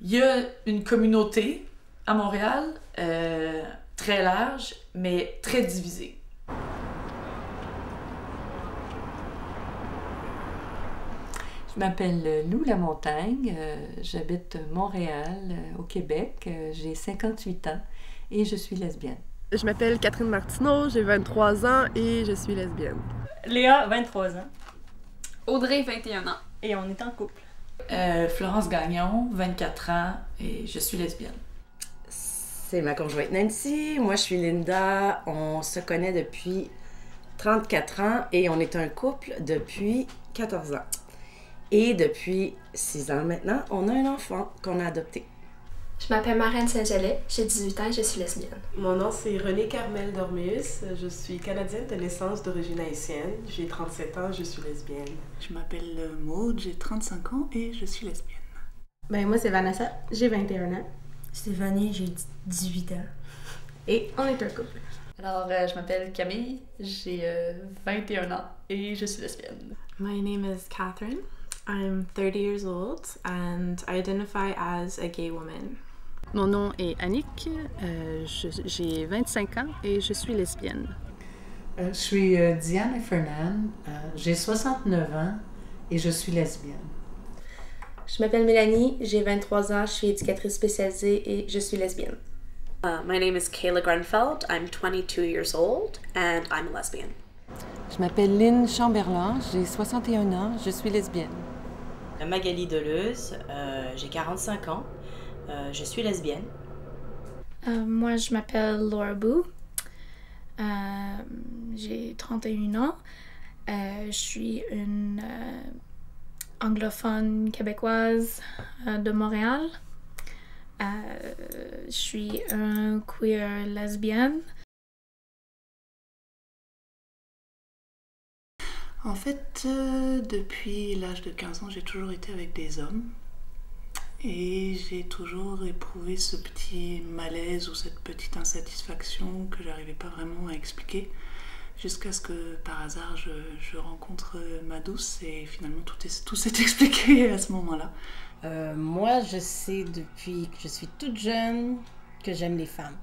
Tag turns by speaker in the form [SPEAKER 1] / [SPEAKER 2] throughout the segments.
[SPEAKER 1] Il y a une communauté à Montréal, très large, mais très divisée.
[SPEAKER 2] Je m'appelle Lou Lamontagne, j'habite Montréal, au Québec, j'ai 58 ans et je suis lesbienne.
[SPEAKER 3] Je m'appelle Catherine Martineau, j'ai 23 ans et je suis lesbienne.
[SPEAKER 4] Léa, 23 ans.
[SPEAKER 5] Audrey, 21 ans.
[SPEAKER 4] Et on est en couple.
[SPEAKER 1] Florence Gagnon, 24 ans et je suis lesbienne.
[SPEAKER 6] C'est ma conjointe Nancy, moi je suis Linda, on se connaît depuis 34 ans et on est un couple depuis 14 ans. Et depuis 6 ans maintenant, on a un enfant qu'on a adopté.
[SPEAKER 7] Je m'appelle Marraine Saint-Gelais, j'ai 18 ans et je suis lesbienne.
[SPEAKER 8] Mon nom c'est Renée Carmel Dormeus, je suis canadienne de naissance d'origine haïtienne, j'ai 37 ans, je suis lesbienne.
[SPEAKER 9] Je m'appelle Maude, j'ai 35 ans et je suis lesbienne.
[SPEAKER 10] Ben moi c'est Vanessa, j'ai 21 ans.
[SPEAKER 11] Stéphanie, j'ai 18 ans.
[SPEAKER 10] Et on est un couple.
[SPEAKER 12] Alors, je m'appelle Camille, j'ai 21 ans et je suis lesbienne.
[SPEAKER 13] My name is Catherine. I'm 30 years old and I identify as a gay woman.
[SPEAKER 14] Mon nom est Annick, j'ai 25 ans et je suis lesbienne.
[SPEAKER 15] Je suis Diane Fernand, j'ai 69 ans et je suis lesbienne.
[SPEAKER 16] Je m'appelle Mélanie, j'ai 23 ans, je suis éducatrice spécialisée et je suis lesbienne.
[SPEAKER 17] My name is Kayla Grunfeld, I'm 22 years old and I'm a lesbian.
[SPEAKER 18] Je m'appelle Lynn Chamberlain, j'ai 61 ans, je suis lesbienne.
[SPEAKER 19] Magali Deleuze, j'ai 45 ans, je suis lesbienne.
[SPEAKER 20] Moi, je m'appelle Laura Boo, j'ai 31 ans, je suis une anglophone québécoise de Montréal. Je suis un queer lesbienne.
[SPEAKER 9] En fait, depuis l'âge de 15 ans, j'ai toujours été avec des hommes. Et j'ai toujours éprouvé ce petit malaise ou cette petite insatisfaction que j'arrivais pas vraiment à expliquer. Jusqu'à ce que, par hasard, je rencontre ma douce et finalement tout s'est expliqué à ce moment-là.
[SPEAKER 11] Moi, je sais depuis que je suis toute jeune que j'aime les femmes.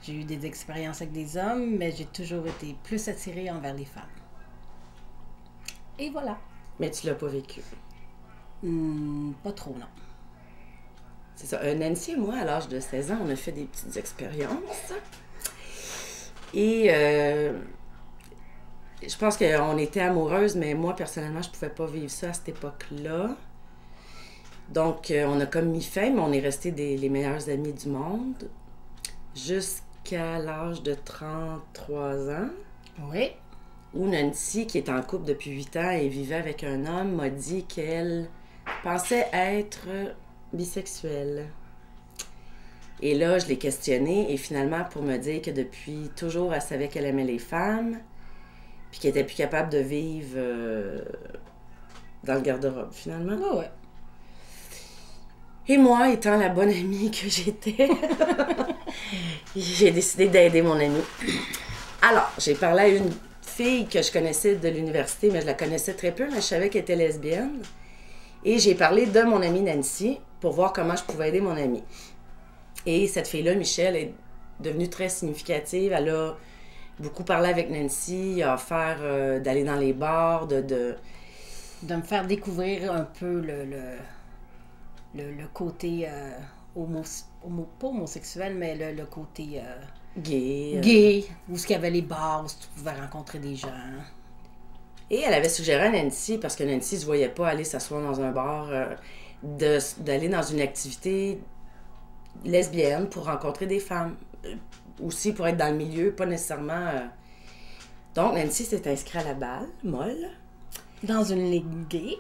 [SPEAKER 11] J'ai eu des expériences avec des hommes, mais j'ai toujours été plus attirée envers les femmes. Et voilà.
[SPEAKER 6] Mais tu l'as pas vécu?
[SPEAKER 11] Pas trop, non.
[SPEAKER 6] C'est ça. Nancy et moi, à l'âge de 16 ans, on a fait des petites expériences. Et je pense qu'on était amoureuses, mais moi, personnellement, je pouvais pas vivre ça à cette époque-là. Donc, on a comme mis fin, mais on est restés les meilleures amies du monde. Jusqu'à l'âge de 33 ans.
[SPEAKER 11] Oui.
[SPEAKER 6] Où Nancy, qui est en couple depuis 8 ans et vivait avec un homme, m'a dit qu'elle pensait être bisexuelle. Et là, je l'ai questionnée et finalement, pour me dire que depuis toujours, elle savait qu'elle aimait les femmes puis qu'elle était plus capable de vivre dans le garde-robe, finalement.
[SPEAKER 11] Oh ouais.
[SPEAKER 6] Et moi, étant la bonne amie que j'étais, j'ai décidé d'aider mon amie. Alors, j'ai parlé à une fille que je connaissais de l'université, mais je la connaissais très peu, mais je savais qu'elle était lesbienne. Et j'ai parlé de mon amie Nancy pour voir comment je pouvais aider mon amie. Et cette fille-là, Michelle, est devenue très significative. Elle a beaucoup parlé avec Nancy, a offert d'aller dans les bars, de
[SPEAKER 11] me faire découvrir un peu le côté pas homosexuel, mais le côté
[SPEAKER 6] gay,
[SPEAKER 11] où il y avait les bars, où tu pouvais rencontrer des gens.
[SPEAKER 6] Et elle avait suggéré à Nancy, parce que Nancy ne se voyait pas aller s'asseoir dans un bar, d'aller dans une activité lesbienne pour rencontrer des femmes. Aussi pour être dans le milieu, pas nécessairement... Donc, Nancy s'est inscrite à la balle, molle.
[SPEAKER 11] Dans une ligue gay.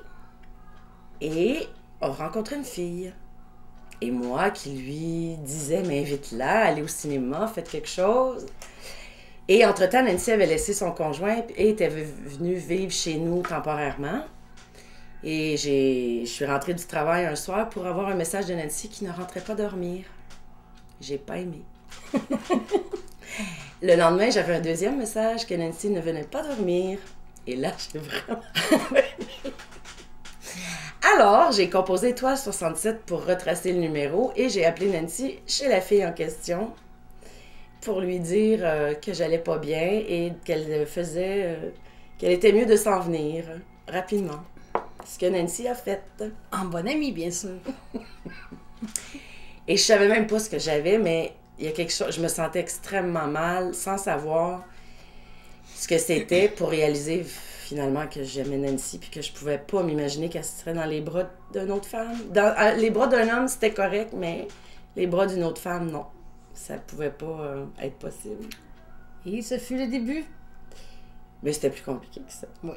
[SPEAKER 6] Et a rencontré une fille. Et moi qui lui disais, mais invite-la, allez au cinéma, faites quelque chose. Et entre-temps, Nancy avait laissé son conjoint et était venue vivre chez nous temporairement. Et je suis rentrée du travail un soir pour avoir un message de Nancy qui ne rentrait pas dormir. J'ai pas aimé. Le lendemain, j'avais un deuxième message que Nancy ne venait pas dormir. Et là, j'ai vraiment... Alors, j'ai composé Étoile 67 pour retracer le numéro et j'ai appelé Nancy chez la fille en question pour lui dire que j'allais pas bien et qu'elle était mieux de s'en venir rapidement. Ce que Nancy a fait.
[SPEAKER 11] En bonne amie, bien sûr.
[SPEAKER 6] Et je savais même pas ce que j'avais, mais il y a quelque chose, je me sentais extrêmement mal sans savoir ce que c'était pour réaliser finalement que j'aimais Nancy puis que je pouvais pas m'imaginer qu'elle serait dans les bras d'une autre femme. Les bras d'un homme, c'était correct, mais les bras d'une autre femme, non. Ça pouvait pas être possible.
[SPEAKER 11] Et ce fut le début.
[SPEAKER 6] Mais c'était plus compliqué que ça.
[SPEAKER 11] Oui.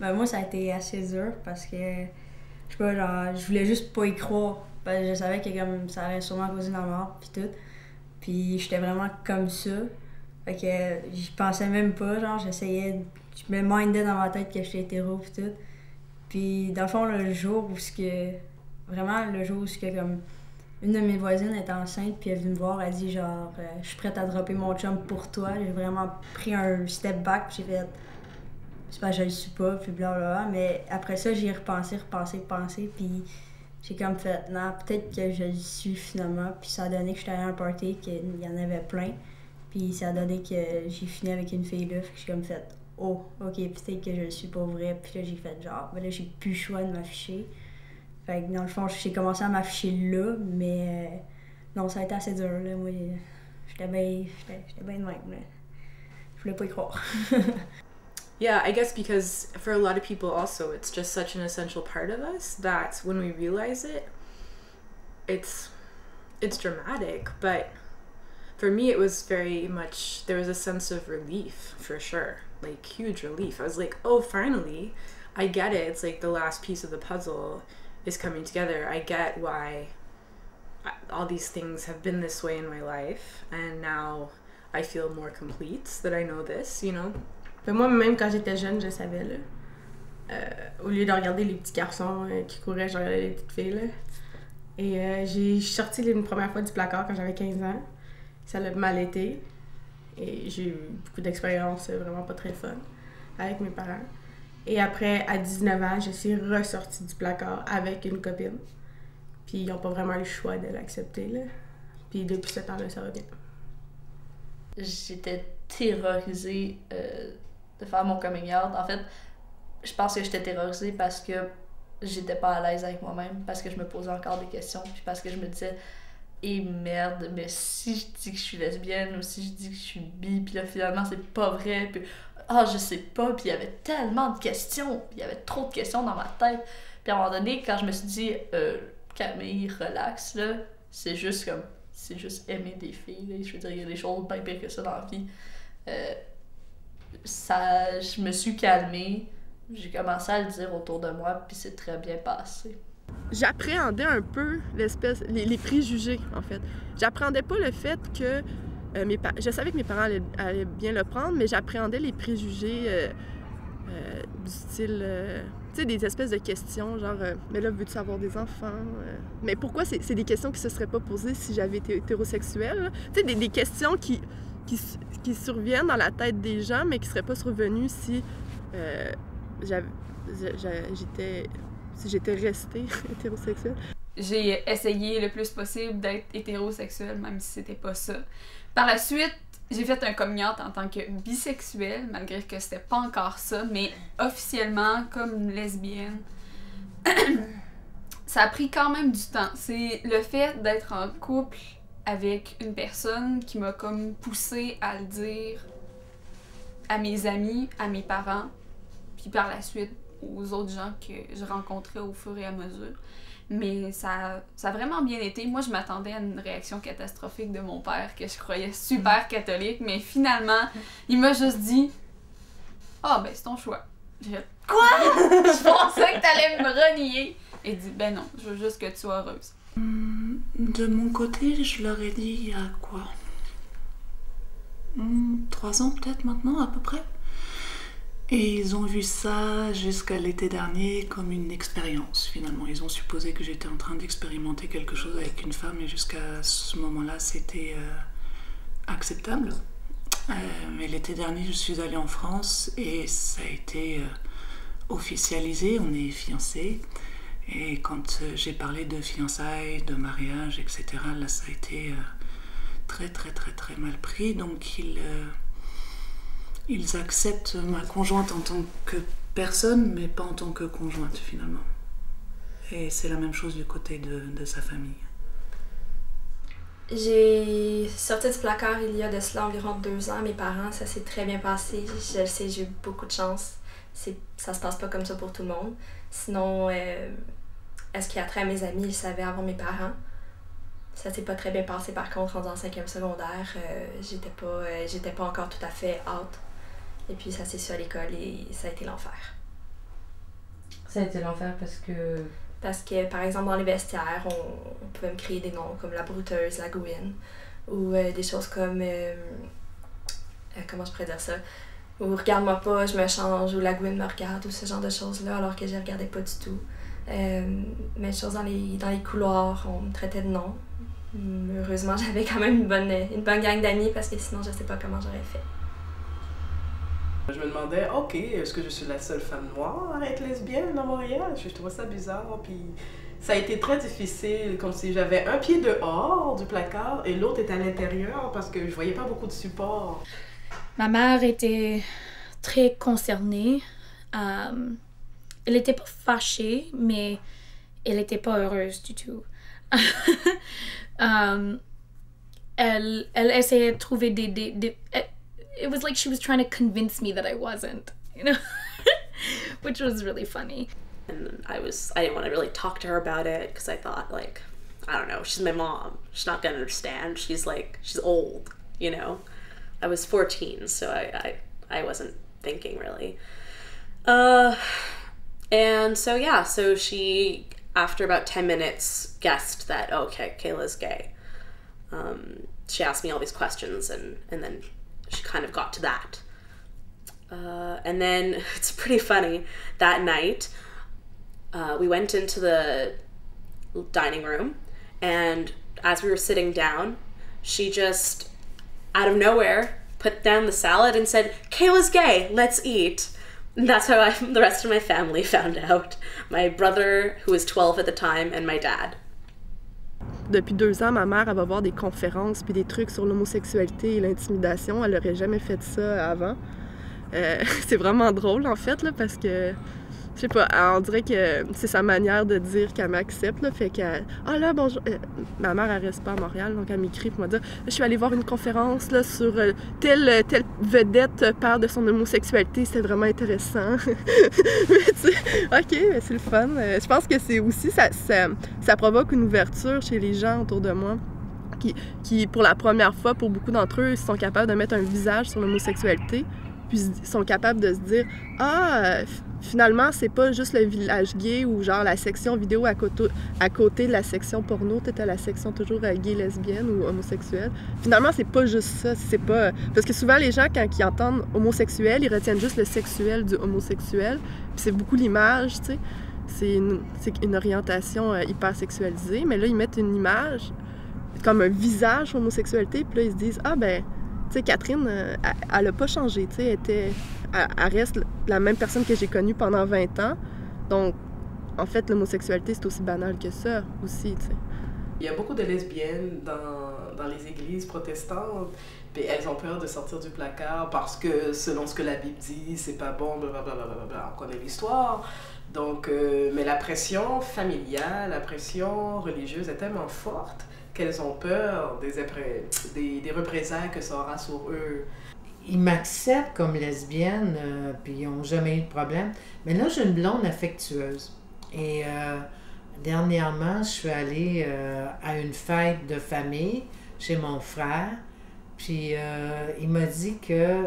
[SPEAKER 21] Ben moi, ça a été assez dur parce que, je sais pas, genre, je voulais juste pas y croire. Parce que je savais que comme, ça allait sûrement causer la mort, puis tout. Puis j'étais vraiment comme ça. Fait que j'y pensais même pas, genre, j'essayais, je me mindais dans ma tête que j'étais hétéro, puis tout. Puis dans le fond, le jour où comme, une de mes voisines était enceinte, puis elle est venue me voir, elle dit genre, je suis prête à dropper mon chum pour toi. J'ai vraiment pris un step back, puis j'ai fait, c'est pas, je le suis pas, puis blablabla. Mais après ça, j'y ai repensé, puis j'ai comme fait, non, peut-être que je le suis finalement. Puis ça a donné que j'étais allée à un party, qu'il y en avait plein. Puis ça a donné que j'ai fini avec une fille là, fait que j'ai comme fait, oh, ok, peut-être que je le suis pas vrai. Puis là, j'ai fait genre, ben là, j'ai plus le choix de m'afficher. Fait que dans le fond, j'ai commencé à m'afficher là, mais non, ça a été assez dur, là. Moi, j'étais bien de même, là. Je voulais pas y croire.
[SPEAKER 13] Yeah, I guess because for a lot of people also, it's just such an essential part of us that when we realize it, it's dramatic, but for me it was very much, there was a sense of relief for sure, like huge relief. I was like, oh, finally, I get it. It's like the last piece of the puzzle is coming together. I get why all these things have been this way in my life, and now I feel more complete that I know this, you know?
[SPEAKER 10] Ben moi, même quand j'étais jeune, je savais, là. Au lieu de regarder les petits garçons qui couraient, je regardais les petites filles, là. Et j'ai sorti une première fois du placard quand j'avais 15 ans. Ça a mal été. Et j'ai eu beaucoup d'expériences vraiment pas très fun avec mes parents. Et après, à 19 ans, je suis ressortie du placard avec une copine. Puis ils n'ont pas vraiment eu le choix de l'accepter, là. Puis depuis ce temps-là, ça va bien.
[SPEAKER 12] J'étais terrorisée de faire mon coming out. En fait, je pense que j'étais terrorisée parce que j'étais pas à l'aise avec moi-même, parce que je me posais encore des questions, puis parce que je me disais, et merde, mais si je dis que je suis lesbienne ou si je dis que je suis bi, puis là finalement c'est pas vrai, puis je sais pas, puis il y avait tellement de questions, puis il y avait trop de questions dans ma tête. Puis à un moment donné, quand je me suis dit, Camille, relax, là, c'est juste aimer des filles, là. Je veux dire, il y a des choses bien pires que ça dans la vie. Je me suis calmée, j'ai commencé à le dire autour de moi, puis c'est très bien passé.
[SPEAKER 3] J'appréhendais un peu les préjugés, en fait. J'appréhendais pas le fait que je savais que mes parents allaient bien le prendre, mais j'appréhendais les préjugés du style... tu sais, des espèces de questions, genre mais là, veux-tu avoir des enfants? Mais pourquoi c'est des questions qui se seraient pas posées si j'avais été hétérosexuelle? Tu sais, des questions qui surviennent dans la tête des gens, mais qui seraient pas survenues si j'étais restée hétérosexuelle.
[SPEAKER 5] J'ai essayé le plus possible d'être hétérosexuelle, même si c'était pas ça. Par la suite, j'ai fait un coming out en tant que bisexuelle, malgré que c'était pas encore ça, mais officiellement comme lesbienne. Ça a pris quand même du temps. C'est le fait d'être en couple avec une personne qui m'a comme poussée à le dire à mes amis, à mes parents, puis par la suite aux autres gens que je rencontrais au fur et à mesure. Mais ça a vraiment bien été. Moi, je m'attendais à une réaction catastrophique de mon père, que je croyais super catholique, mais finalement, il m'a juste dit « Ah, ben c'est ton choix. » J'ai fait « Quoi? Je pensais que t'allais me renier. » Et il dit « Ben non, je veux juste que tu sois heureuse. »
[SPEAKER 9] De mon côté, je leur ai dit il y a quoi? 3 ans peut-être maintenant, à peu près. Et ils ont vu ça jusqu'à l'été dernier comme une expérience, finalement. Ils ont supposé que j'étais en train d'expérimenter quelque chose avec une femme et jusqu'à ce moment-là, c'était acceptable. Mais l'été dernier, je suis allée en France et ça a été officialisé, on est fiancés. Et quand j'ai parlé de fiançailles, de mariage, etc., là, ça a été très, très, très, très mal pris. Donc, ils acceptent ma conjointe en tant que personne, mais pas en tant que conjointe, finalement. Et c'est la même chose du côté de sa famille.
[SPEAKER 7] J'ai sorti du placard il y a de cela environ 2 ans. Mes parents, ça s'est très bien passé. Je le sais, j'ai eu beaucoup de chance. Ça se passe pas comme ça pour tout le monde. Sinon, est-ce qu'il y a trait à mes amis, ils savaient avant mes parents. Ça s'est pas très bien passé par contre, en 5e secondaire. J'étais pas encore tout à fait out. Et puis ça s'est su à l'école et ça a été l'enfer.
[SPEAKER 2] Ça a été l'enfer
[SPEAKER 7] Parce que, par exemple, dans les vestiaires, on pouvait me créer des noms comme la brouteuse, la gouine, ou des choses comme... comment je pourrais dire ça? Ou regarde-moi pas, je me change, ou la gouine me regarde, ou ce genre de choses-là, alors que je les regardais pas du tout. Même chose dans les couloirs, on me traitait de nom. Heureusement, j'avais quand même une bonne gang d'amis, parce que sinon, je sais pas comment j'aurais fait.
[SPEAKER 8] Je me demandais, ok, est-ce que je suis la seule femme noire à être lesbienne à Montréal? Je trouvais ça bizarre, puis ça a été très difficile, comme si j'avais un pied dehors du placard et l'autre était à l'intérieur parce que je voyais pas beaucoup de support.
[SPEAKER 20] Ma mère était très concernée. Elle était pas fâchée, mais elle était pas heureuse du tout. Elle essayait de trouver des it was like she was trying to convince me that I wasn't, you know, which was really funny.
[SPEAKER 17] And I didn't want to really talk to her about it because I thought, like, I don't know, she's my mom. She's not gonna understand. She's old, you know. I was 14, so I wasn't thinking really. And so yeah, so she, after about 10 minutes, guessed that, okay, Kayla's gay. She asked me all these questions and then she kind of got to that. And then it's pretty funny. That night, we went into the dining room, and as we were sitting down, she just, out of nowhere, put down the salad and said, "Kayla's gay, let's eat." And that's how the rest of my family found out. My brother, who was 12 at the time, and my dad.
[SPEAKER 3] Depuis 2 ans, ma mère, elle va voir des conférences puis des trucs sur l'homosexualité et l'intimidation. Elle n'aurait jamais fait ça avant. C'est vraiment drôle, en fait, là, parce que, je sais pas, on dirait que c'est sa manière de dire qu'elle m'accepte, là, fait qu'elle... Ah là, bonjour... ma mère, elle reste pas à Montréal, donc elle m'écrit pour me dire « Je suis allée voir une conférence, là, sur telle vedette parle de son homosexualité, c'était vraiment intéressant. » Mais tu sais, OK, mais c'est le fun. Je pense que c'est aussi... Ça provoque une ouverture chez les gens autour de moi qui, pour la première fois, pour beaucoup d'entre eux, sont capables de mettre un visage sur l'homosexualité, puis sont capables de se dire « Ah, finalement, c'est pas juste le village gay ou genre la section vidéo à côté de la section porno, t'étais la section toujours gay, lesbienne ou homosexuelle. Finalement, c'est pas juste ça, c'est pas... Parce que souvent, les gens, quand ils entendent homosexuel, ils retiennent juste le sexuel du homosexuel, puis c'est beaucoup l'image, tu sais. C'est une orientation hyper sexualisée, mais là, ils mettent une image comme un visage homosexualité, puis là, ils se disent « Ah, ben... Tu sais, Catherine, elle a pas changé, tu sais, elle reste la même personne que j'ai connue pendant 20 ans. Donc, en fait, l'homosexualité, c'est aussi banal que ça, aussi, tu sais.
[SPEAKER 8] Il y a beaucoup de lesbiennes dans les églises protestantes, puis elles ont peur de sortir du placard parce que, selon ce que la Bible dit, c'est pas bon, blablabla, on connaît l'histoire. Donc, mais la pression familiale, la pression religieuse est tellement forte qu'elles ont peur des représailles que ça aura sur eux.
[SPEAKER 15] Ils m'acceptent comme lesbienne, puis ils n'ont jamais eu de problème. Mais là, j'ai une blonde affectueuse. Et dernièrement, je suis allée à une fête de famille chez mon frère. Puis il m'a dit que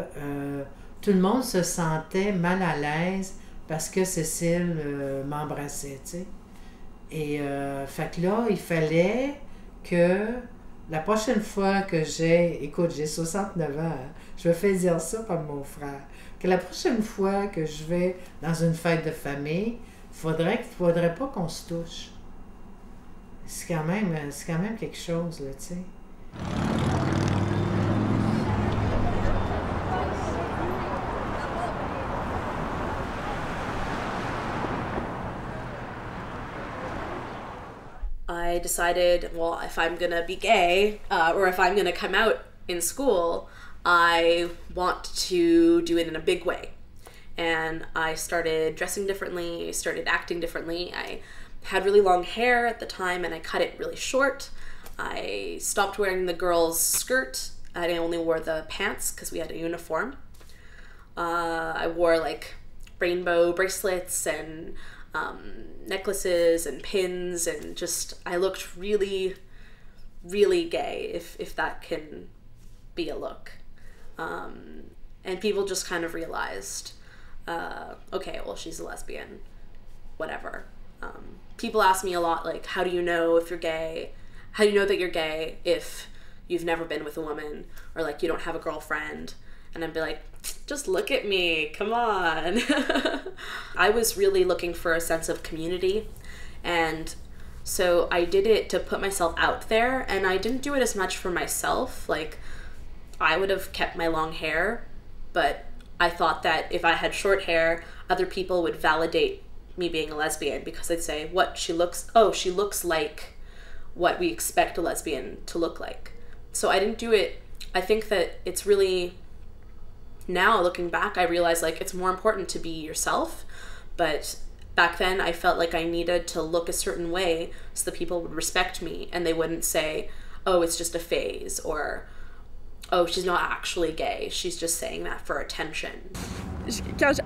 [SPEAKER 15] tout le monde se sentait mal à l'aise parce que Cécile m'embrassait, tu sais. Et fait que là, il fallait que la prochaine fois que écoute, j'ai 69 ans, hein, je me fais dire ça par mon frère, que la prochaine fois que je vais dans une fête de famille, faudrait pas qu'on se touche. C'est quand même quelque chose, là, tu sais.
[SPEAKER 17] I decided, well, if I'm gonna be gay, or if I'm gonna come out in school, I want to do it in a big way. And I started dressing differently, started acting differently. I had really long hair at the time and I cut it really short. I stopped wearing the girls' skirt. I only wore the pants because we had a uniform. I wore like rainbow bracelets and necklaces and pins, and just I looked really, really gay, if that can be a look. And people just kind of realized, okay, well, she's a lesbian, whatever. People ask me a lot, like, how do you know if you're gay? How do you know that you're gay if you've never been with a woman, or like you don't have a girlfriend? And I'd be like, just look at me, come on. I was really looking for a sense of community, and so I did it to put myself out there, and I didn't do it as much for myself. Like, I would have kept my long hair, but I thought that if I had short hair, other people would validate me being a lesbian, because they'd say, she looks like what we expect a lesbian to look like. So I didn't do it. I think that it's really, now looking back, I realize like it's more important to be yourself, but back then I felt like I needed to look a certain way so that people would respect me and they wouldn't say, oh, it's just a phase, or oh, she's not actually gay, she's just saying that for attention.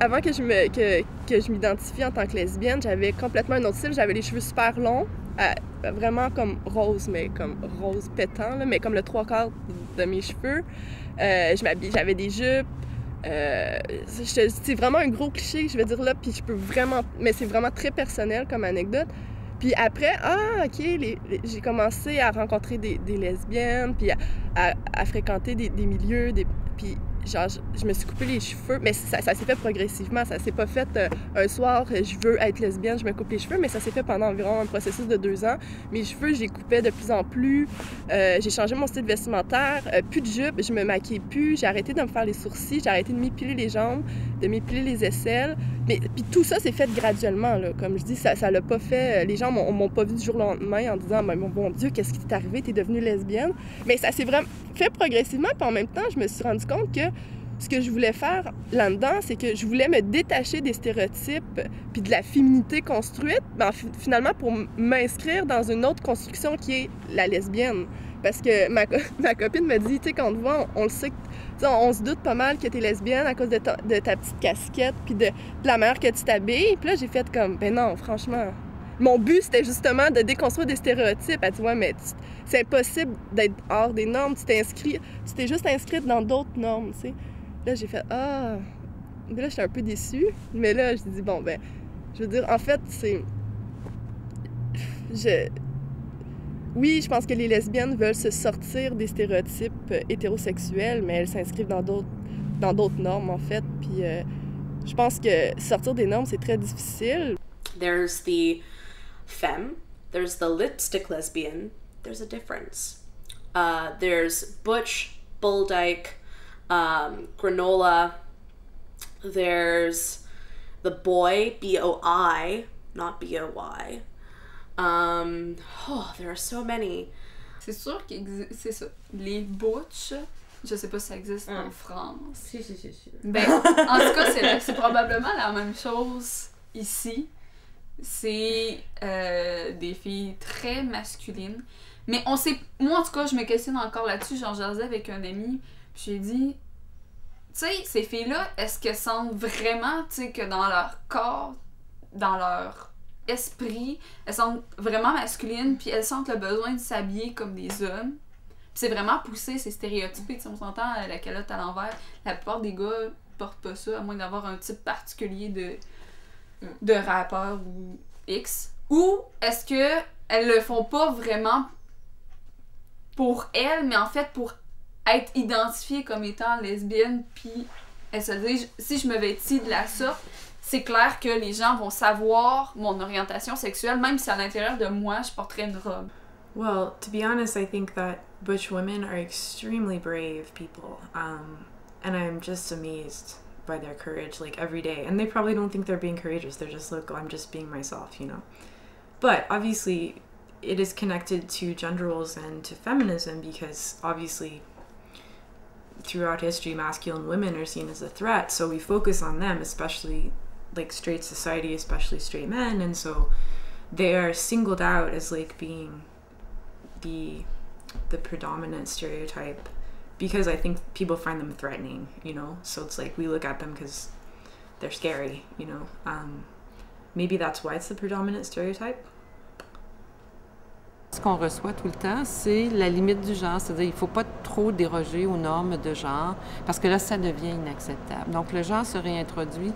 [SPEAKER 3] Avant que je m'identifie en tant que lesbienne, j'avais complètement un autre style. J'avais les cheveux super longs, vraiment comme rose, mais comme rose pétant, là, mais comme le 3/4 de mes cheveux. J'avais des jupes. C'est vraiment un gros cliché, je vais dire là, puis je peux vraiment... Mais c'est vraiment très personnel comme anecdote. Puis après, j'ai commencé à rencontrer des lesbiennes, puis à fréquenter des milieux, puis genre, je me suis coupé les cheveux, mais ça s'est fait progressivement, ça s'est pas fait un soir, je veux être lesbienne, je me coupe les cheveux, mais ça s'est fait pendant environ un processus de 2 ans. Mes cheveux, je les coupais de plus en plus, j'ai changé mon style vestimentaire, plus de jupe, je me maquillais plus, j'ai arrêté de me faire les sourcils, j'ai arrêté de m'épiler les jambes, de m'épiler les aisselles, mais puis tout ça s'est fait graduellement, là. Comme je dis, ça l'a pas fait, les gens m'ont pas vu du jour au lendemain en disant, mais mon bon Dieu, qu'est-ce qui t'est arrivé, t'es devenue lesbienne, mais ça s'est vraiment fait progressivement, puis en même temps, je me suis rendu compte que ce que je voulais faire là-dedans, c'est que je voulais me détacher des stéréotypes puis de la féminité construite, ben, finalement pour m'inscrire dans une autre construction qui est la lesbienne. Parce que ma copine me dit, tu sais, quand on te voit, on le sait, on se doute pas mal que t'es lesbienne à cause de ta petite casquette puis de la manière que tu t'habilles. Puis là, j'ai fait comme, ben non, franchement, mon but, c'était justement de déconstruire des stéréotypes. Elle dit, ouais, mais c'est impossible d'être hors des normes. Tu t'es juste inscrite dans d'autres normes, tu sais. Là, j'ai fait, là, j'étais un peu déçue. Mais là, je dis, bon, ben, je veux dire, en fait, oui, je pense que les lesbiennes veulent se sortir des stéréotypes hétérosexuels, mais elles s'inscrivent dans d'autres normes, en fait. Puis je pense que sortir des normes, c'est très difficile.
[SPEAKER 17] There's the femme, there's the lipstick lesbian, there's a difference. There's butch, bull dyke, granola, there's the boy, B-O-I, not B-O-Y. There are so many.
[SPEAKER 5] C'est sûr c'est ça. Les butch, je sais pas si ça existe en France.
[SPEAKER 2] Si.
[SPEAKER 5] Ben, en tout cas, c'est probablement la même chose ici. C'est des filles très masculines. Mais on sait... Moi, en tout cas, je me questionne encore là-dessus. Genre, je jasais avec un ami, puis j'ai dit... Tu sais, ces filles-là, est-ce qu'elles sentent vraiment, tu sais, que dans leur corps, dans leur esprit, elles sont vraiment masculines, puis elles sentent le besoin de s'habiller comme des hommes. Puis c'est vraiment poussé, c'est stéréotypé. Tu sais, on s'entend la calotte à l'envers. La plupart des gars portent pas ça, à moins d'avoir un type particulier de rappeur ou X. Ou est-ce que elles le font pas vraiment pour elles, mais en fait pour être identifiées comme étant lesbienne, puis elles se disent, si je me vêtis de la sorte, c'est clair que les gens vont savoir mon orientation sexuelle, même si à l'intérieur de moi, je porterais une robe.
[SPEAKER 13] Well, to be honest, I think that butch women are extremely brave people, and I'm just amazed by their courage, like, every day. And they probably don't think they're being courageous, they're just like, oh, I'm just being myself, you know? But, obviously, it is connected to gender roles and to feminism, because obviously throughout history masculine women are seen as a threat, so we focus on them, especially like straight society, especially straight men, and so they are singled out as like being the predominant stereotype, because I think people find them threatening, you know, so it's like we look at them because they're scary, you know. Maybe that's why it's the predominant stereotype.
[SPEAKER 18] Ce qu'on reçoit tout le temps, c'est la limite du genre, c'est-à-dire qu'il ne faut pas trop déroger aux normes de genre, parce que là, ça devient inacceptable. Donc, le genre se réintroduit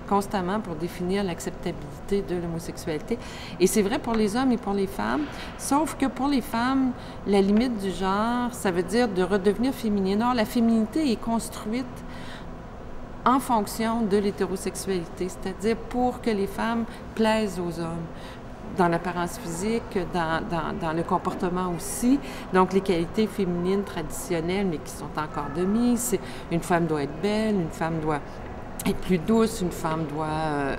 [SPEAKER 18] constamment pour définir l'acceptabilité de l'homosexualité. Et c'est vrai pour les hommes et pour les femmes, sauf que pour les femmes, la limite du genre, ça veut dire de redevenir féminine. Or, la féminité est construite en fonction de l'hétérosexualité, c'est-à-dire pour que les femmes plaisent aux hommes, dans l'apparence physique, dans le comportement aussi. Donc, les qualités féminines traditionnelles, mais qui sont encore de mise, une femme doit être belle, une femme doit être plus douce, une femme doit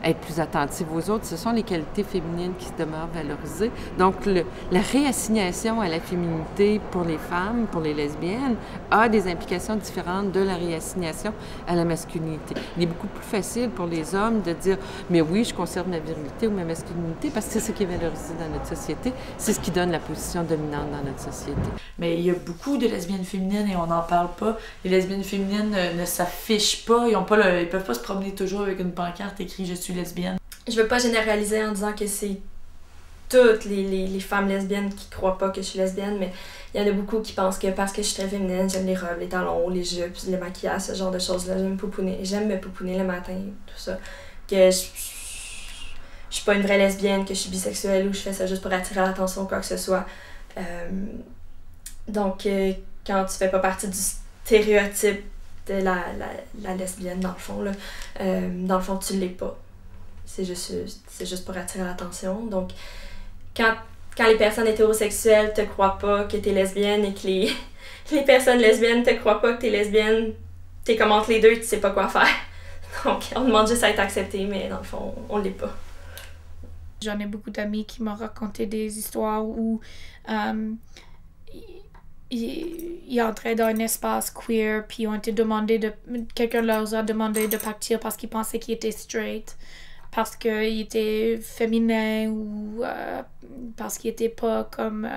[SPEAKER 18] être plus attentive aux autres. Ce sont les qualités féminines qui demeurent valorisées. Donc, la réassignation à la féminité pour les femmes, pour les lesbiennes, a des implications différentes de la réassignation à la masculinité. Il est beaucoup plus facile pour les hommes de dire « mais oui, je conserve ma virilité ou ma masculinité » parce que c'est ce qui est valorisé dans notre société. C'est ce qui donne la position dominante dans notre société.
[SPEAKER 1] Mais il y a beaucoup de lesbiennes féminines et on n'en parle pas. Les lesbiennes féminines ne s'affichent pas, ils peuvent pas se promener toujours avec une pancarte écrite « je suis lesbienne ».
[SPEAKER 7] Je veux pas généraliser en disant que c'est toutes les femmes lesbiennes qui croient pas que je suis lesbienne, mais il y en a beaucoup qui pensent que parce que je suis très féminine, j'aime les robes, les talons, les jupes, les maquillages, ce genre de choses-là. J'aime me pouponner le matin, tout ça. Que je suis pas une vraie lesbienne, que je suis bisexuelle ou je fais ça juste pour attirer l'attention ou quoi que ce soit. Donc, quand tu fais pas partie du stéréotype de la lesbienne, dans le fond, tu l'es pas. C'est juste pour attirer l'attention. Donc, quand les personnes hétérosexuelles te croient pas que t'es lesbienne et que les personnes lesbiennes te croient pas que t'es lesbienne, t'es comme entre les deux, tu sais pas quoi faire. Donc, on demande juste à être accepté, mais dans le fond, on l'est pas.
[SPEAKER 20] J'en ai beaucoup d'amis qui m'ont raconté des histoires où ils entraient dans un espace queer, puis ont été quelqu'un leur a demandé de partir parce qu'ils pensaient qu'ils étaient straight, parce qu'ils étaient féminins ou parce qu'ils étaient pas comme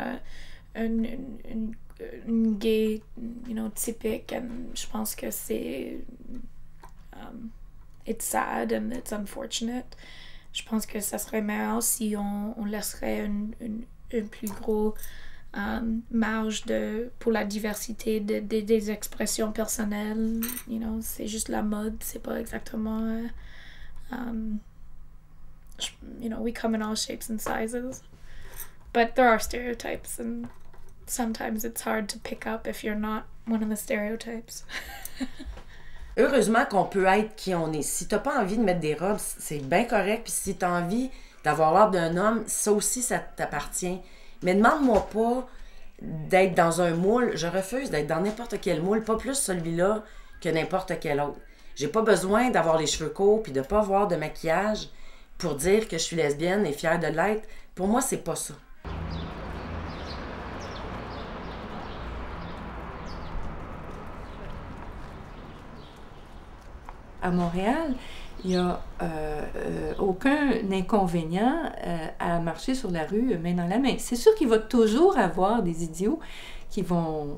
[SPEAKER 20] une gay, typique. And je pense que c'est it's sad and it's unfortunate. Je pense que ça serait meilleur si on laisserait un plus gros marge pour la diversité des expressions personnelles. C'est juste la mode, c'est pas exactement we come in all shapes and sizes, but there are stereotypes and sometimes it's hard to pick up if you're not one of the stereotypes.
[SPEAKER 6] Heureusement qu'on peut être qui on est. Si t'as pas envie de mettre des robes, c'est bien correct. Puis si t'as envie d'avoir l'air d'un homme, ça aussi, ça t'appartient. Mais demande-moi pas d'être dans un moule. Je refuse d'être dans n'importe quel moule, pas plus celui-là que n'importe quel autre. J'ai pas besoin d'avoir les cheveux courts puis de pas avoir de maquillage pour dire que je suis lesbienne et fière de l'être. Pour moi, c'est pas ça.
[SPEAKER 4] À Montréal, il n'y a aucun inconvénient à marcher sur la rue main dans la main. C'est sûr qu'il va toujours avoir des idiots qui vont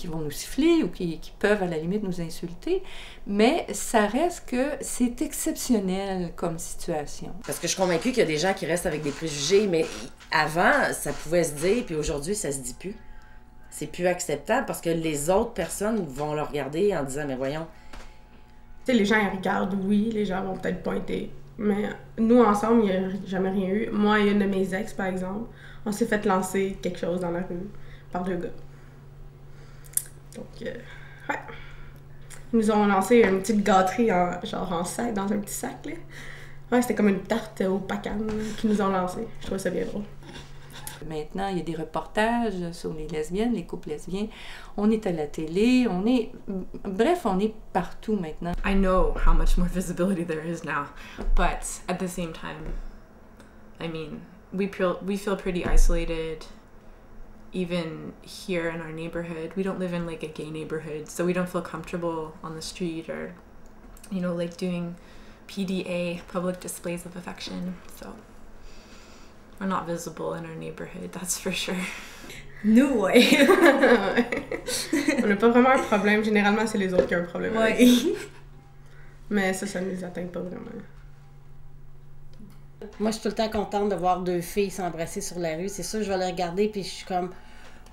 [SPEAKER 4] nous siffler ou qui peuvent à la limite nous insulter, mais ça reste que c'est exceptionnel comme situation.
[SPEAKER 6] Parce que je suis convaincue qu'il y a des gens qui restent avec des préjugés, mais avant, ça pouvait se dire, puis aujourd'hui, ça se dit plus. C'est plus acceptable parce que les autres personnes vont le regarder en disant « mais voyons ».
[SPEAKER 3] Tu sais, les gens ils regardent, oui, les gens vont peut-être pointer, mais nous, ensemble, il n'y a jamais rien eu. Moi et une de mes ex, par exemple, on s'est fait lancer quelque chose dans la rue par 2 gars. Donc, ouais. Ils nous ont lancé une petite gâterie en sac, dans un petit sac, là. Ouais, c'était comme une tarte au pacan qu'ils nous ont lancé. Je trouvais ça bien drôle.
[SPEAKER 4] Maintenant, il y a des reportages sur les lesbiennes, les couples lesbiens. On est à la télé, bref, on est partout maintenant.
[SPEAKER 13] I know how much more visibility there is now, but at the same time, I mean, we feel pretty isolated even here in our neighborhood. We don't live in like a gay neighborhood, so we don't feel comfortable on the street or, you know, like doing PDA, public displays of affection. So we're not visible in our neighborhood, that's for sure.
[SPEAKER 21] Nous, ouais.
[SPEAKER 3] On n'a pas vraiment un problème. Généralement, c'est les autres qui ont un problème.
[SPEAKER 21] Ouais.
[SPEAKER 3] Mais ça nous atteint pas vraiment.
[SPEAKER 11] Moi, je suis tout le temps contente de voir deux filles s'embrasser sur la rue. C'est sûr, je vais les regarder puis je suis comme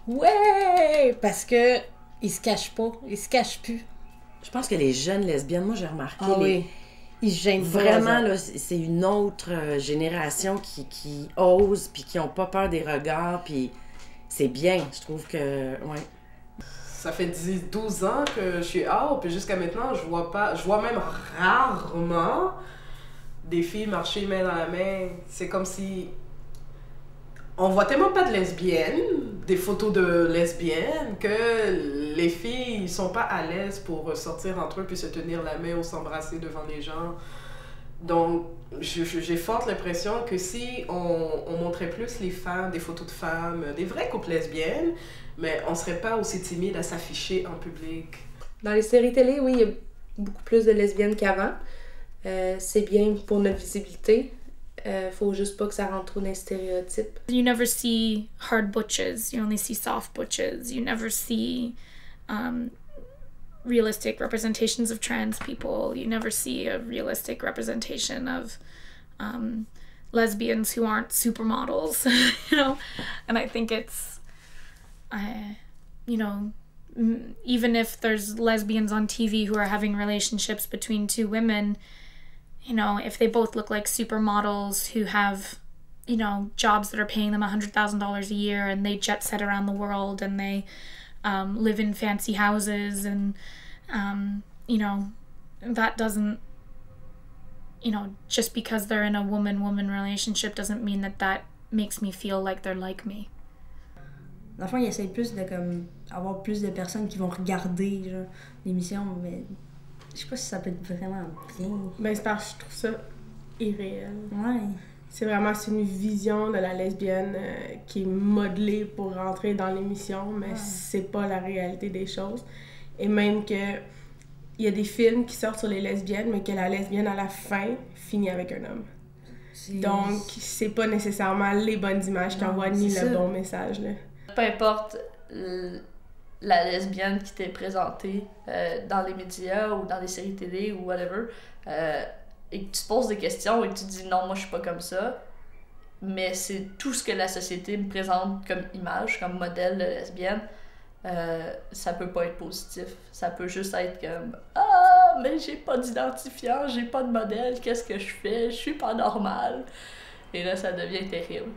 [SPEAKER 11] ouais! Parce que ils se cachent pas. Ils se cachent plus.
[SPEAKER 6] Je pense que les jeunes lesbiennes, moi j'ai remarqué,
[SPEAKER 11] oui. Ils se gênent
[SPEAKER 6] vraiment, là, c'est une autre génération qui ose puis qui ont pas peur des regards. Puis c'est bien, je trouve que. Ouais.
[SPEAKER 8] Ça fait 12 ans que je suis out, puis jusqu'à maintenant, je vois même rarement des filles marcher main dans la main. C'est comme si on voit tellement pas de lesbiennes, des photos de lesbiennes, que les filles ils sont pas à l'aise pour sortir entre eux puis se tenir la main ou s'embrasser devant les gens. Donc, j'ai forte l'impression que si on montrait plus les femmes, des photos de femmes, des vraies couples lesbiennes, mais on serait pas aussi timide à s'afficher en public.
[SPEAKER 16] Dans les séries télé, oui, il y a beaucoup plus de lesbiennes qu'avant. C'est bien pour notre visibilité. Faut juste pas que ça rentre trop dans les stéréotypes.
[SPEAKER 20] You never see hard butches, you only see soft butches. You never see realistic representations of trans people. You never see a realistic representation of lesbians who aren't supermodels, you know? And I think it's, you know, even if there's lesbians on TV who are having relationships between two women, you know, if they both look like supermodels who have, you know, jobs that are paying them $100,000 a year and they jet set around the world and they live in fancy houses and, you know, that doesn't, you know, just because they're in a woman-woman relationship doesn't mean that that makes me feel like they're like me.
[SPEAKER 21] Dans le fond, ils essayent plus de comme avoir plus de personnes qui vont regarder l'émission, mais je sais pas si ça peut être vraiment bien.
[SPEAKER 3] Ben, c'est parce que je trouve ça irréel.
[SPEAKER 21] Ouais.
[SPEAKER 3] C'est une vision de la lesbienne qui est modelée pour rentrer dans l'émission, mais c'est pas la réalité des choses. Et même que il y a des films qui sortent sur les lesbiennes, mais que la lesbienne, à la fin, finit avec un homme. Donc, c'est pas nécessairement les bonnes images qui envoient ni le bon message, là.
[SPEAKER 12] Peu importe la lesbienne qui t'est présentée dans les médias ou dans les séries télé ou whatever, et que tu te poses des questions et que tu te dis non, moi je suis pas comme ça, mais c'est tout ce que la société me présente comme image, comme modèle de lesbienne, ça peut pas être positif. Ça peut juste être comme ah, mais j'ai pas d'identifiant, j'ai pas de modèle, qu'est-ce que je fais, je suis pas normale. Et là, ça devient terrible.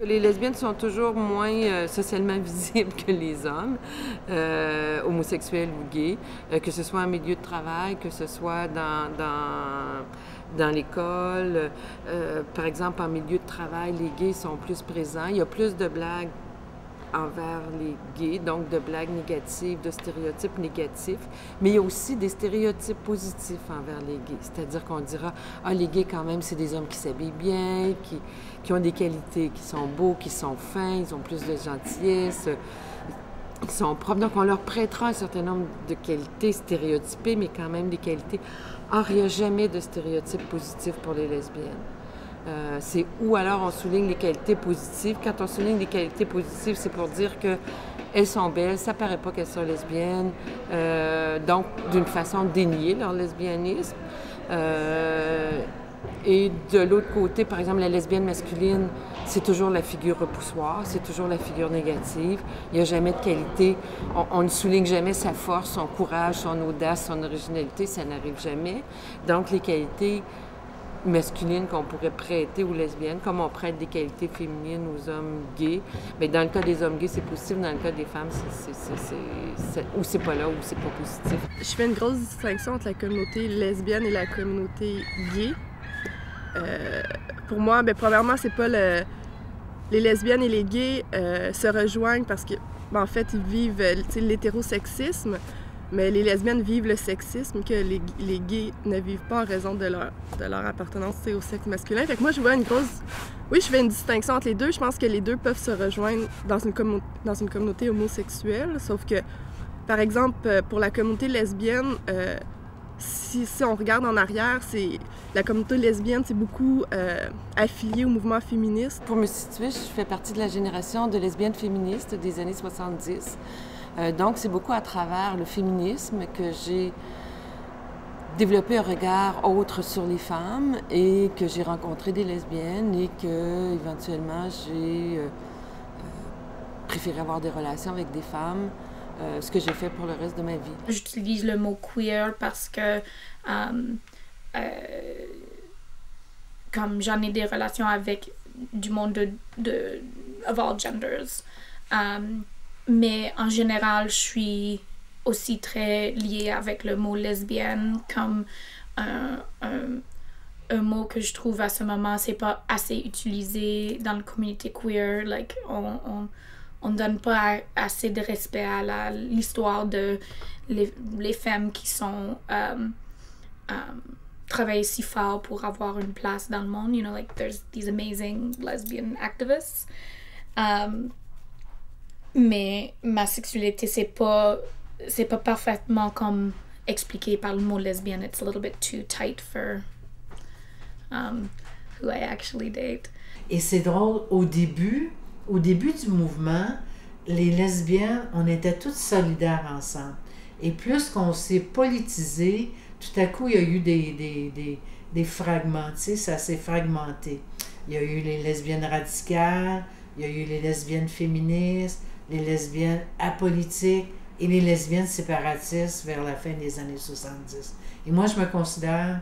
[SPEAKER 18] Les lesbiennes sont toujours moins socialement visibles que les hommes, homosexuels ou gays, que ce soit en milieu de travail, que ce soit dans l'école. Par exemple, en milieu de travail, les gays sont plus présents. Il y a plus de blagues envers les gays, donc de blagues négatives, de stéréotypes négatifs, mais il y a aussi des stéréotypes positifs envers les gays. C'est-à-dire qu'on dira « Ah, les gays, quand même, c'est des hommes qui s'habillent bien, qui ont des qualités, qui sont beaux, qui sont fins, ils ont plus de gentillesse, qui sont propres. » Donc, on leur prêtera un certain nombre de qualités stéréotypées, mais quand même des qualités. Or, il n'y a jamais de stéréotypes positifs pour les lesbiennes. C'est où alors on souligne les qualités positives. Quand on souligne les qualités positives, c'est pour dire qu'elles sont belles, ça paraît pas qu'elles sont lesbiennes, donc d'une façon dénier leur lesbianisme. Et de l'autre côté, par exemple, la lesbienne masculine, c'est toujours la figure repoussoire, c'est toujours la figure négative. Il n'y a jamais de qualité. On ne souligne jamais sa force, son courage, son audace, son originalité, ça n'arrive jamais. Donc les qualités masculines qu'on pourrait prêter aux lesbiennes, comme on prête des qualités féminines aux hommes gays. Mais dans le cas des hommes gays, c'est positif. Dans le cas des femmes, ou c'est pas là, ou c'est pas positif.
[SPEAKER 3] Je fais une grosse distinction entre la communauté lesbienne et la communauté gay. pour moi, ben, premièrement, c'est pas les lesbiennes et les gays se rejoignent parce que, en fait, ils vivent l'hétérosexisme, mais les lesbiennes vivent le sexisme que les gays ne vivent pas en raison de leur appartenance au sexe masculin. Fait que moi, je vois une grosse... Oui, je fais une distinction entre les deux. Je pense que les deux peuvent se rejoindre dans une communauté homosexuelle, sauf que, par exemple, pour la communauté lesbienne, si on regarde en arrière, la communauté lesbienne, c'est beaucoup affiliée au mouvement féministe.
[SPEAKER 18] Pour me situer, je fais partie de la génération de lesbiennes féministes des années 70. Donc, c'est beaucoup à travers le féminisme que j'ai développé un regard autre sur les femmes et que j'ai rencontré des lesbiennes et que, éventuellement, j'ai préféré avoir des relations avec des femmes. Ce que j'ai fait pour le reste de ma vie.
[SPEAKER 20] J'utilise le mot queer parce que comme j'en ai des relations avec du monde of all genders. Mais en général, je suis aussi très liée avec le mot lesbienne comme un mot que je trouve à ce moment, c'est pas assez utilisé dans la communauté queer. Like, on ne donne pas assez de respect à l'histoire de les femmes qui sont travaillent si fort pour avoir une place dans le monde. You know, like there's these amazing lesbian activists. Mais ma sexualité, c'est pas parfaitement comme expliqué par le mot lesbienne. It's a little bit too tight for who I actually date.
[SPEAKER 15] Et c'est drôle, au début du mouvement, les lesbiennes, on était toutes solidaires ensemble. Et plus qu'on s'est politisé, tout à coup, il y a eu des fragments, tu sais, ça s'est fragmenté. Il y a eu les lesbiennes radicales, il y a eu les lesbiennes féministes, les lesbiennes apolitiques et les lesbiennes séparatistes vers la fin des années 70. Et moi, je me considère,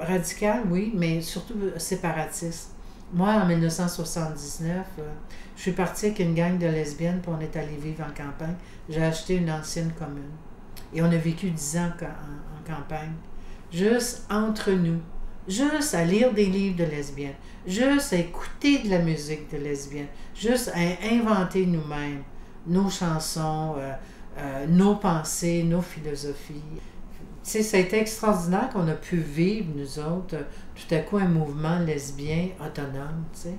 [SPEAKER 15] radicale, oui, mais surtout séparatiste. Moi, en 1979, je suis partie avec une gang de lesbiennes, puis on est allé vivre en campagne. J'ai acheté une ancienne commune. Et on a vécu 10 ans en campagne. Juste entre nous. Juste à lire des livres de lesbiennes. Juste à écouter de la musique de lesbiennes. Juste à inventer nous-mêmes nos chansons, nos pensées, nos philosophies. Tu sais, ça a été extraordinaire qu'on a pu vivre, nous autres, tout à coup, un mouvement lesbien autonome, tu sais.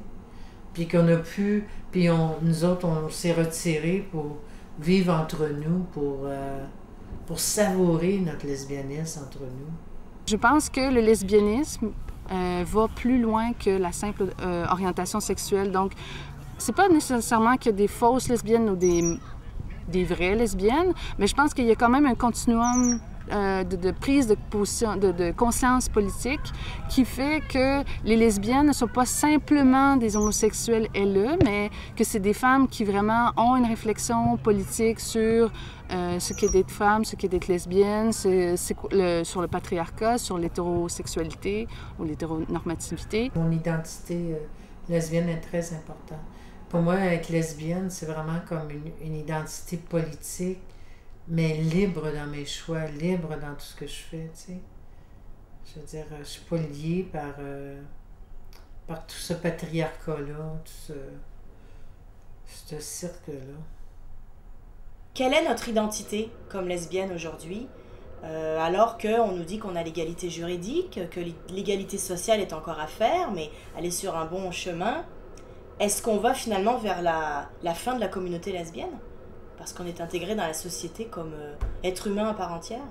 [SPEAKER 15] Puis qu'on a pu... Puis nous autres, on s'est retirés pour vivre entre nous, pour savourer notre lesbianisme entre nous.
[SPEAKER 14] Je pense que le lesbianisme va plus loin que la simple orientation sexuelle. Donc, c'est pas nécessairement qu'il y a des fausses lesbiennes ou des vraies lesbiennes, mais je pense qu'il y a quand même un continuum de prise de position, de conscience politique qui fait que les lesbiennes ne sont pas simplement des homosexuels LE, mais que c'est des femmes qui vraiment ont une réflexion politique sur ce qu'est d'être femme, ce qu'est d'être lesbienne, sur le patriarcat, sur l'hétérosexualité ou l'hétéronormativité.
[SPEAKER 15] Mon identité lesbienne est très importante. Pour moi, être lesbienne, c'est vraiment comme une identité politique, mais libre dans mes choix, libre dans tout ce que je fais, tu sais. Je veux dire, je suis pas liée par tout ce patriarcat-là, tout ce cirque-là.
[SPEAKER 19] Quelle est notre identité comme lesbienne aujourd'hui, alors qu'on nous dit qu'on a l'égalité juridique, que l'égalité sociale est encore à faire, mais elle est sur un bon chemin? Est-ce qu'on va finalement vers la fin de la communauté lesbienne? Parce qu'on est intégré dans la société comme être humain à part entière?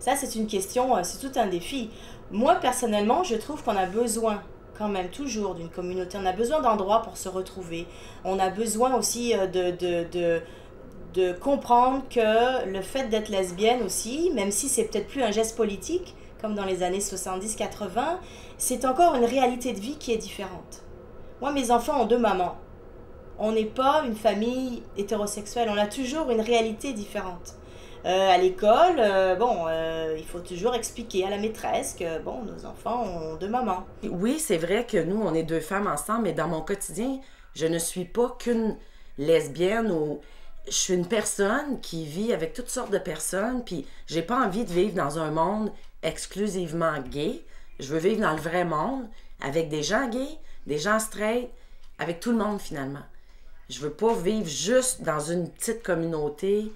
[SPEAKER 19] Ça, c'est une question, c'est tout un défi. Moi, personnellement, je trouve qu'on a besoin quand même toujours d'une communauté. On a besoin d'endroits pour se retrouver. On a besoin aussi de comprendre que le fait d'être lesbienne aussi, même si c'est peut-être plus un geste politique, comme dans les années 70-80, c'est encore une réalité de vie qui est différente. Moi, mes enfants ont 2 mamans. On n'est pas une famille hétérosexuelle, on a toujours une réalité différente. À l'école, il faut toujours expliquer à la maîtresse que, nos enfants ont 2 mamans.
[SPEAKER 6] Oui, c'est vrai que nous, on est 2 femmes ensemble, mais dans mon quotidien, je ne suis pas qu'une lesbienne ou... Je suis une personne qui vit avec toutes sortes de personnes, puis j'ai pas envie de vivre dans un monde exclusivement gay. Je veux vivre dans le vrai monde, avec des gens gays, des gens straight, avec tout le monde finalement. Je veux pas vivre juste dans une petite communauté.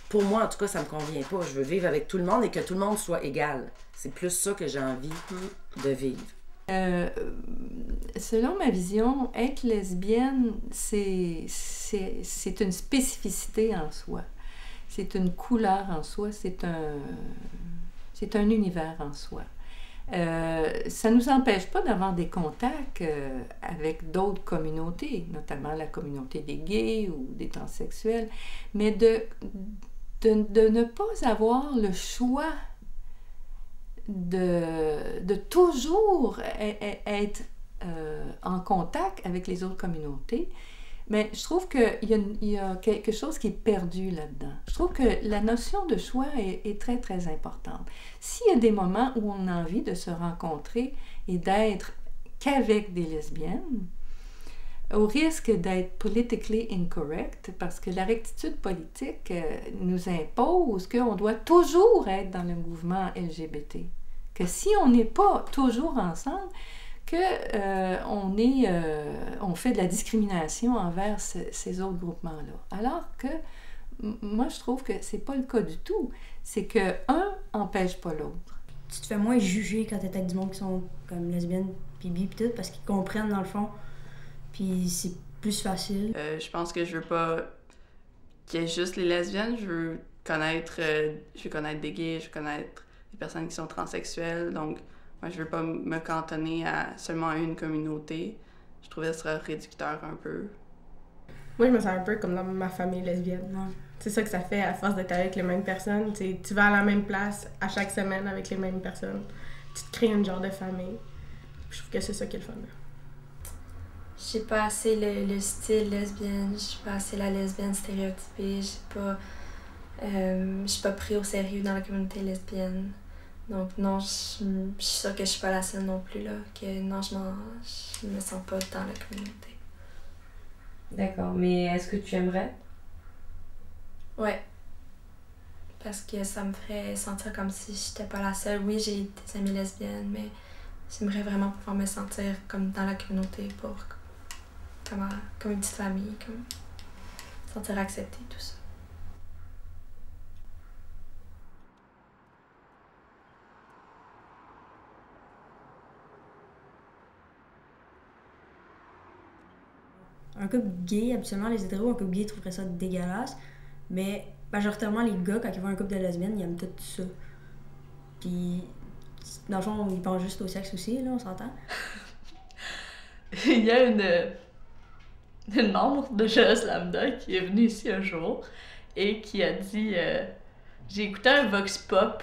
[SPEAKER 6] Pour moi, en tout cas, ça me convient pas. Je veux vivre avec tout le monde et que tout le monde soit égal. C'est plus ça que j'ai envie de vivre.
[SPEAKER 4] Selon ma vision, être lesbienne, c'est une spécificité en soi. C'est une couleur en soi, c'est un univers en soi. Ça ne nous empêche pas d'avoir des contacts avec d'autres communautés, notamment la communauté des gays ou des transsexuels, mais de ne pas avoir le choix de toujours être en contact avec les autres communautés. Mais je trouve qu'il y a quelque chose qui est perdu là-dedans. Je trouve que la notion de choix est très, très importante. S'il y a des moments où on a envie de se rencontrer et d'être qu'avec des lesbiennes, au risque d'être politically incorrect, parce que la rectitude politique nous impose qu'on doit toujours être dans le mouvement LGBT. Que si on n'est pas toujours ensemble, on fait de la discrimination envers ces autres groupements-là. Alors que moi, je trouve que c'est pas le cas du tout. C'est que un empêche pas l'autre.
[SPEAKER 21] Tu te fais moins juger quand t'es avec du monde qui sont comme lesbiennes, puis bi, puis tout, parce qu'ils comprennent dans le fond. Puis c'est plus facile.
[SPEAKER 10] Je pense que je veux pas qu'il y ait juste les lesbiennes. Je veux connaître des gays, je veux connaître des personnes qui sont transsexuelles. Donc, moi, je veux pas me cantonner à seulement une communauté. Je trouvais que ce serait réducteur un peu.
[SPEAKER 3] Moi, je me sens un peu comme dans ma famille lesbienne. C'est ça que ça fait à force d'être avec les mêmes personnes. Tu vas à la même place à chaque semaine avec les mêmes personnes. Tu te crées une genre de famille. Je trouve que c'est ça qui est le fun.
[SPEAKER 7] J'ai pas assez le style lesbienne, j'ai pas assez la lesbienne stéréotypée, je suis pas pris au sérieux dans la communauté lesbienne. Donc non, je suis sûre que je suis pas la seule non plus, là. Que non, je me sens pas dans la communauté.
[SPEAKER 2] D'accord, mais est-ce que tu aimerais?
[SPEAKER 7] Ouais. Parce que ça me ferait sentir comme si j'étais pas la seule. Oui, j'ai des amies lesbiennes, mais j'aimerais vraiment pouvoir me sentir comme dans la communauté comme une petite famille, comme me sentir acceptée, tout ça.
[SPEAKER 21] Un couple gay, habituellement, les hétéros, un couple gay trouveraient ça dégueulasse, mais majoritairement, les gars, quand ils voient un couple de lesbiennes, ils aiment tout ça. Puis, dans le fond, ils pensent juste au sexe aussi, là, on s'entend.
[SPEAKER 12] Il y a une membre de Jeunesse Lambda qui est venue ici un jour et qui a dit j'ai écouté un vox pop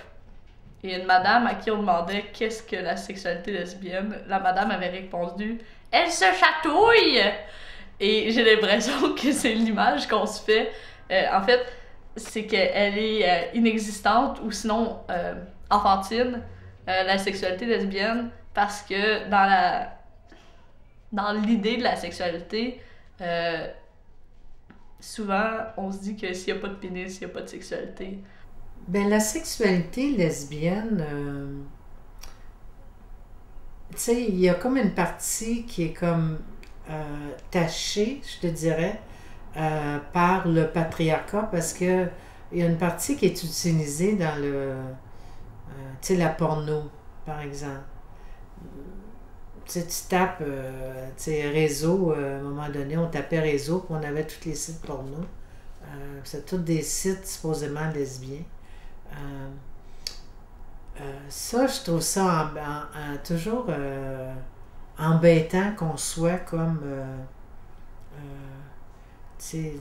[SPEAKER 12] et une madame à qui on demandait qu'est-ce que la sexualité lesbienne, la madame avait répondu elle se chatouille. Et j'ai l'impression que c'est l'image qu'on se fait. En fait, c'est qu'elle est inexistante ou sinon enfantine, la sexualité lesbienne, parce que dans l'idée de la sexualité, souvent on se dit que s'il n'y a pas de pénis, il n'y a pas de sexualité.
[SPEAKER 15] Ben la sexualité lesbienne, tu sais, il y a comme une partie qui est comme tachée, je te dirais, par le patriarcat, parce que il y a une partie qui est utilisée dans le, tu sais, la porno, par exemple. Tu sais, tu tapes, tu sais, réseau, à un moment donné, on tapait réseau, puis on avait tous les sites porno. C'est tous des sites supposément lesbiens. Ça, je trouve ça toujours embêtant qu'on soit comme, tu sais,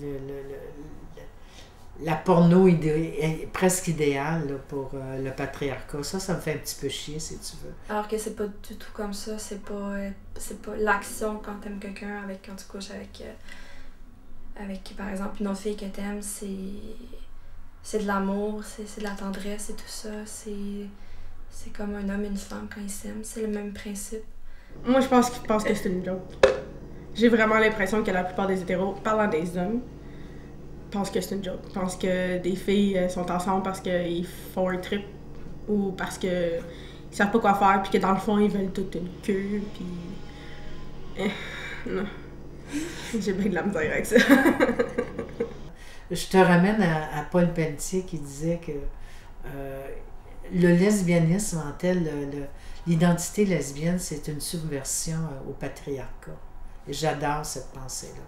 [SPEAKER 15] la porno est presque idéale là, pour le patriarcat. Ça me fait un petit peu chier, si tu veux.
[SPEAKER 7] Alors que c'est pas du tout comme ça. C'est pas l'action quand t'aimes quelqu'un, quand tu couches avec, par exemple, une autre fille que t'aimes, c'est de l'amour, c'est de la tendresse et tout ça. C'est comme un homme et une femme quand ils s'aiment. C'est le même principe.
[SPEAKER 3] Moi, je pense qu'ils pensent que c'est une joke. J'ai vraiment l'impression que la plupart des hétéros, parlant des hommes, pensent que c'est une joke. Pensent que des filles sont ensemble parce qu'ils font un trip ou parce que ils savent pas quoi faire, puis que dans le fond, ils veulent toute une queue, puis... non. J'ai bien de la misère avec ça.
[SPEAKER 15] Je te ramène à Paul Pelletier qui disait que le lesbianisme en tel, l'identité lesbienne, c'est une subversion au patriarcat. Et j'adore cette pensée-là.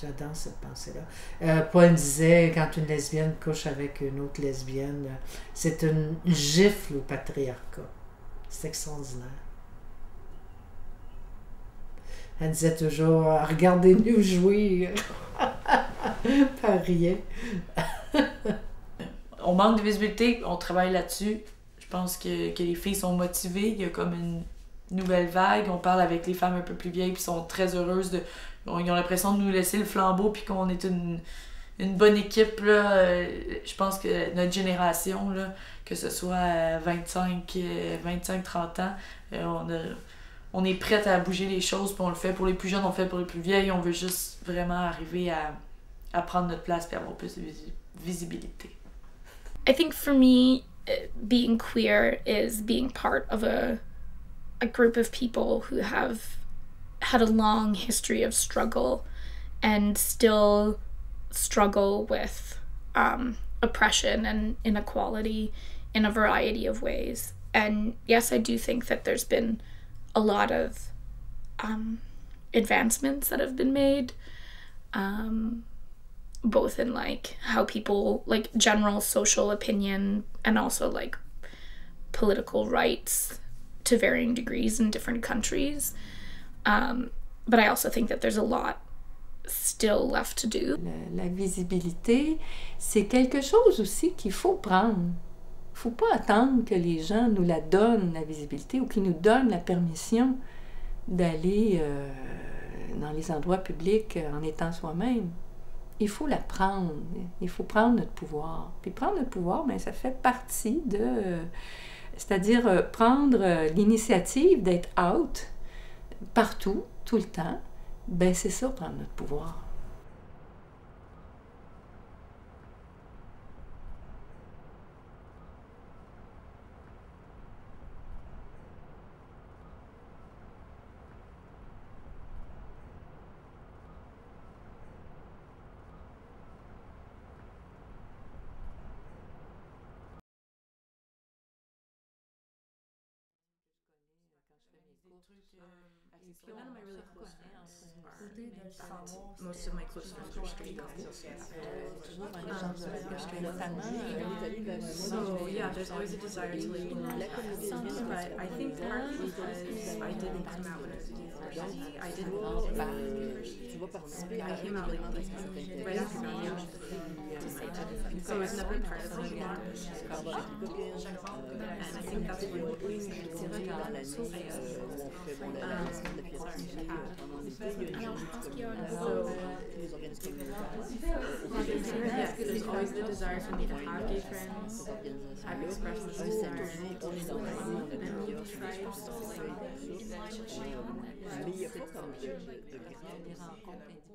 [SPEAKER 15] J'adore cette pensée-là. Paul disait, quand une lesbienne couche avec une autre lesbienne, c'est une gifle au patriarcat. C'est extraordinaire. Elle disait toujours, regardez-nous jouer. Pas rien.
[SPEAKER 1] On manque de visibilité, on travaille là-dessus. Je pense que les filles sont motivées. Il y a comme une nouvelle vague. On parle avec les femmes un peu plus vieilles qui sont très heureuses. Ils ont l'impression de nous laisser le flambeau puis qu'on est une bonne équipe. Là. Je pense que notre génération, là, que ce soit à 25-30 ans, on est prête à bouger les choses, puis on le fait pour les plus jeunes, on le fait pour les plus vieilles. On veut juste vraiment arriver à prendre notre place et avoir plus de visibilité.
[SPEAKER 20] I think for me, being queer is being part of a group of people who have had a long history of struggle and still struggle with oppression and inequality in a variety of ways. And yes, I do think that there's been a lot of advancements that have been made, both in like how people, like general social opinion and also like political rights to varying degrees in different countries. But I also think that there's a lot still left to do.
[SPEAKER 4] La visibilité, c'est quelque chose aussi qu'il faut prendre. Il ne faut pas attendre que les gens nous la donnent, la visibilité, ou qu'ils nous donnent la permission d'aller dans les endroits publics en étant soi-même. Il faut la prendre. Il faut prendre notre pouvoir. Puis prendre notre pouvoir, bien, ça fait partie de... c'est-à-dire prendre l'initiative d'être out partout, tout le temps. Bien, c'est ça, prendre notre pouvoir.
[SPEAKER 9] Most of my close friends are straight couples. So yeah, there's always a desire to live in that, but I think partly because I didn't come out when I was in university. I didn't I came out like right after college. So it was never part of me. And I think that's what there's always the desire for me to have gay friends. I've expressed this desire and tried.